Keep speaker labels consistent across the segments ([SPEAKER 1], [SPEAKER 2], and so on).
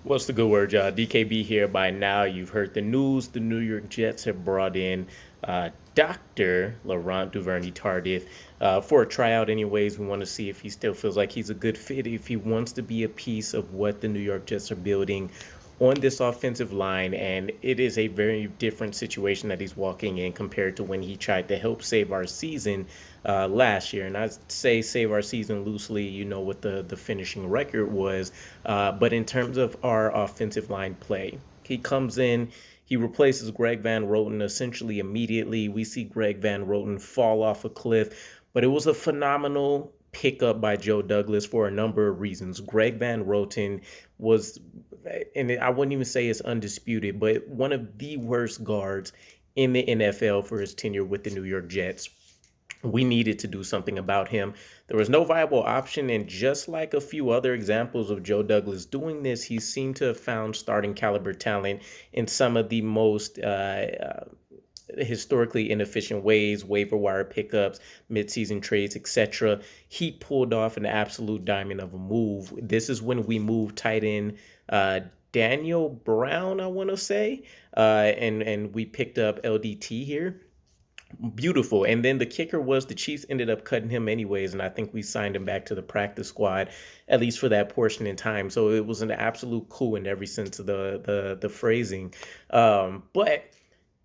[SPEAKER 1] What's the good word, y'all? DKB here. By now, you've heard the news. The New York Jets have brought in Dr. Laurent Duvernay-Tardif for a tryout. Anyways, we want to see if he still feels like he's a good fit, if he wants to be a piece of what the New York Jets are building on this offensive line. And it is a very different situation that he's walking in compared to when he tried to help save our season last year. And I say save our season loosely, you know what the finishing record was. But in terms of our offensive line play, he comes in, he replaces Greg Van Roten essentially immediately. We see Greg Van Roten fall off a cliff, but it was a phenomenal pickup by Joe Douglas for a number of reasons. Greg Van Roten was, and I wouldn't even say it's undisputed, but one of the worst guards in the NFL for his tenure with the New York Jets. We needed to do something about him. There was no viable option, and just like a few other examples of Joe Douglas doing this, he seemed to have found starting caliber talent in some of the most historically inefficient ways, waiver wire pickups, midseason trades, etc. He pulled off an absolute diamond of a move. This is when we moved tight end Daniel Brown, I want to say, and we picked up LDT here. Beautiful. And then the kicker was the Chiefs ended up cutting him anyways, and I think we signed him back to the practice squad, at least for that portion in time. So it was an absolute coup in every sense of the phrasing. But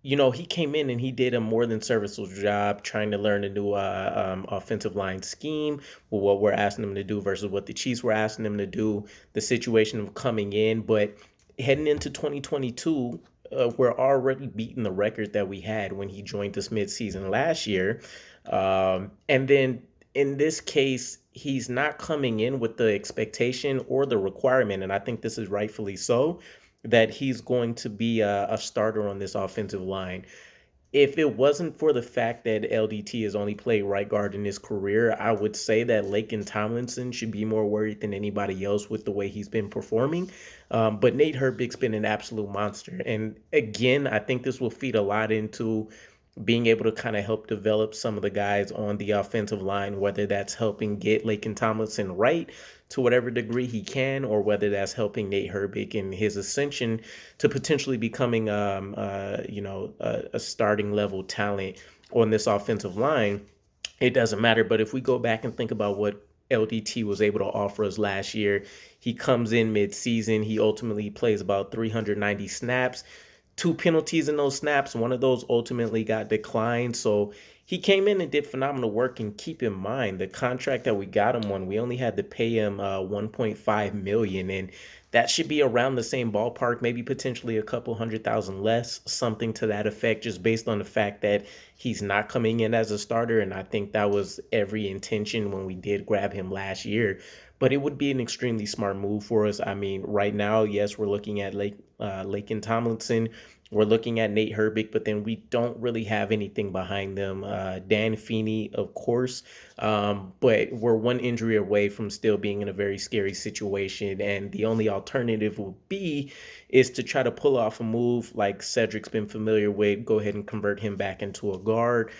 [SPEAKER 1] you know, he came in and he did a more than serviceable job trying to learn a new offensive line scheme, with what we're asking him to do versus what the Chiefs were asking him to do, the situation of coming in. But heading into 2022, we're already beating the record that we had when he joined us midseason last year. And then in this case, he's not coming in with the expectation or the requirement, and I think this is rightfully so, that he's going to be a starter on this offensive line. If it wasn't for the fact that LDT has only played right guard in his career, I would say that Laken Tomlinson should be more worried than anybody else with the way he's been performing. But Nate Herbig's been an absolute monster. And again, I think this will feed a lot into being able to kind of help develop some of the guys on the offensive line, whether that's helping get Laken Tomlinson right to whatever degree he can, or whether that's helping Nate Herbig in his ascension to potentially becoming, a starting level talent on this offensive line. It doesn't matter. But if we go back and think about what LDT was able to offer us last year, he comes in mid-season. He ultimately plays about 390 snaps, two penalties in those snaps. One of those ultimately got declined. So he came in and did phenomenal work. And keep in mind, the contract that we got him on, we only had to pay him 1.5 million, and that should be around the same ballpark, maybe potentially a couple 100,000 less, something to that effect, just based on the fact that he's not coming in as a starter. And I think that was every intention when we did grab him last year. But it would be an extremely smart move for us. I mean, right now, yes, we're looking at Laken Tomlinson. We're looking at Nate Herbig, but then we don't really have anything behind them. Dan Feeney, of course, but we're one injury away from still being in a very scary situation. And the only alternative will be is to try to pull off a move like Cedric's been familiar with, go ahead and convert him back into a guard,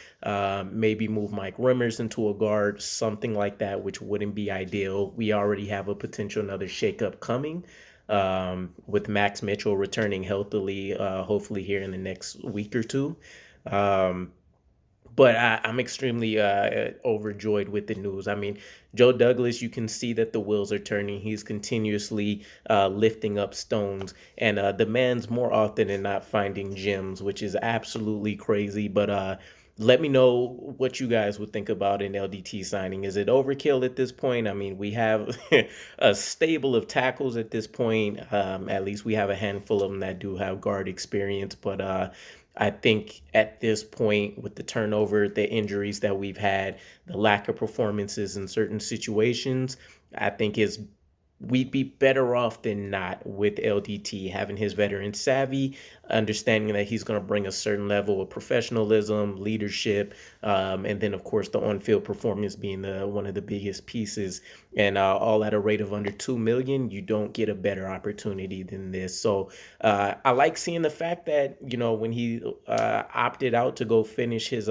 [SPEAKER 1] maybe move Mike Rimmers into a guard, something like that, which wouldn't be ideal. We already have a potential another shakeup coming, with Max Mitchell returning healthily, hopefully here in the next week or two. But I'm extremely overjoyed with the news. I mean, Joe Douglas, you can see that the wheels are turning. He's continuously lifting up stones, and the man's more often than not finding gems, which is absolutely crazy. But let me know what you guys would think about an LDT signing. Is it overkill at this point? I mean, we have a stable of tackles at this point. At least we have a handful of them that do have guard experience. But I think at this point, with the turnover, the injuries that we've had, the lack of performances in certain situations, I think we'd be better off than not with LDT having his veteran savvy, understanding that he's going to bring a certain level of professionalism, leadership, and then of course the on-field performance being one of the biggest pieces. And all at a rate of under 2 million, you don't get a better opportunity than this. So I like seeing the fact that, you know, when he opted out to go finish his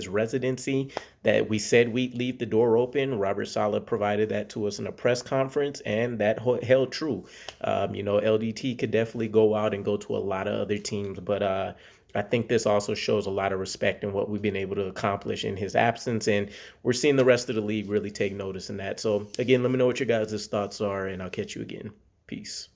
[SPEAKER 1] residency, that we said we'd leave the door open. Robert Saleh provided that to us in a press conference, and that held true. LDT could definitely go out and go to a lot of other teams, but I think this also shows a lot of respect in what we've been able to accomplish in his absence, and we're seeing the rest of the league really take notice in that. So again, let me know what your guys' thoughts are, and I'll catch you again. Peace.